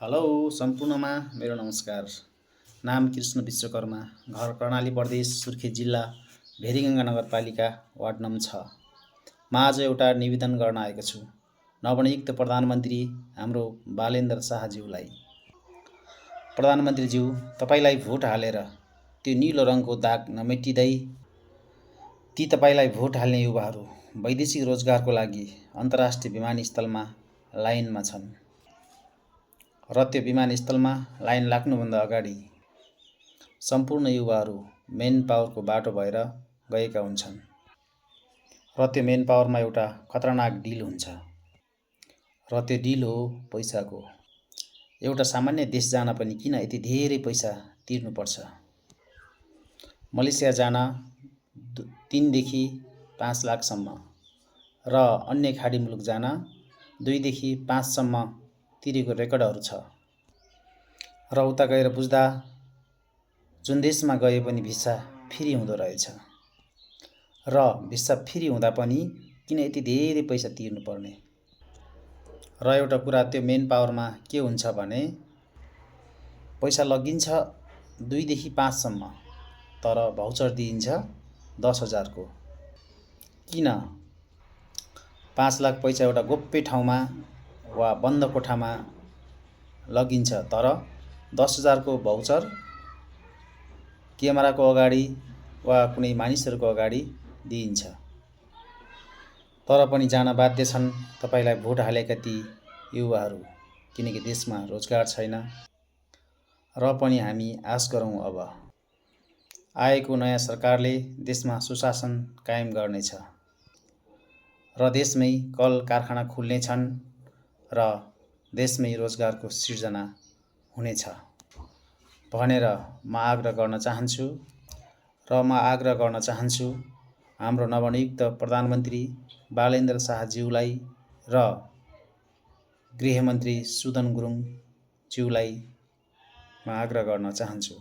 Hello सम्पूर्णमा मेरो नमस्कार। नाम कृष्ण विश्वकर्मा, घर कर्णाली प्रदेश, सुर्खेत जिल्ला, भेरीगङ्गा नगरपालिका, वार्ड नम्बर 6 मा आज एउटा निवेदन गर्न आएको छु। नवनियुक्त प्रधानमन्त्री हाम्रो बालेन्द्र शाहज्यूलाई। प्रधानमन्त्रीज्यू, तपाईलाई भोट हालेर त्यो नीलो रङको दाग नमेटिँदै ती तपाईलाई भोट हाल्ने युवाहरू वैदेशिक रोजगारको लागि अन्तर्राष्ट्रिय विमानस्थलमा लाइनमा छन् र त्यो विमानस्थलमा लाइन लाग्नुभन्दा अगाडि सम्पूर्ण युवाहरू मेन पावरको बाटो भएर गएका हुन्छन् र त्यो मेन पावरमा एउटा खतरनाक डिल हुन्छ र त्यो डिल हो पैसाको। एउटा सामान्य देश जान पनि किन यति धेरै पैसा तिर्नुपर्छ? मलेसिया जान 3 देखि 5 लाखसम्म र अन्य खाडी मुलुक जान 2 देखि 5 सम्म तिरेको रेकर्डहरू छ र उता गएर बुझ्दा जुन देशमा गए पनि भिसा फ्री हुँदो रहेछ र भिसा फ्री हुँदा पनि किन यति धेरै पैसा तिर्नुपर्ने? र एउटा कुरा त्यो मेन पावरमा के हुन्छ भने पैसा लगिन्छ 2 देखि 5 सम्म, तर भाउचर दिइन्छ 10,000 को। किन 5 लाख पैसा एउटा गोप्य ठाउँमा वा बन्द कोठामा लगिन्छ, तर 10,000 को भाउचर क्यामेराको अगाडि वा कुनै मानिसहरूको अगाडि दिइन्छ? तर पनि जान बाध्य छन् तपाईलाई भोट हालेका ती युवाहरू, किनकि देशमा रोजगार छैन। र पनि हामी आश गरौँ अब आएको नयाँ सरकारले देशमा सुशासन कायम गर्नेछ र देशमै कल कारखाना खुल्नेछन् र देशमै रोजगारको सिर्जना हुनेछ भनेर म आग्रह गर्न चाहन्छु हाम्रो नवनियुक्त प्रधानमन्त्री बालेन्द्र शाहज्यूलाई र गृहमन्त्री सुदन गुरुङ ज्यूलाई म आग्रह गर्न चाहन्छु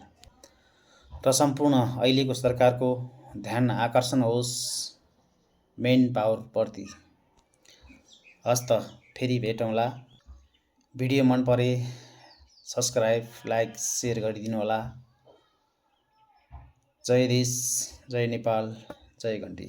र सम्पूर्ण अहिलेको सरकारको ध्यान आकर्षण होस् मेन पावर प्रति। हस्त फेरि भेटौँला। भिडियो मन परे सब्स्क्राइब, लाइक, शेयर गरिदिनु होला। जय देश, जय नेपाल, जय घन्टी।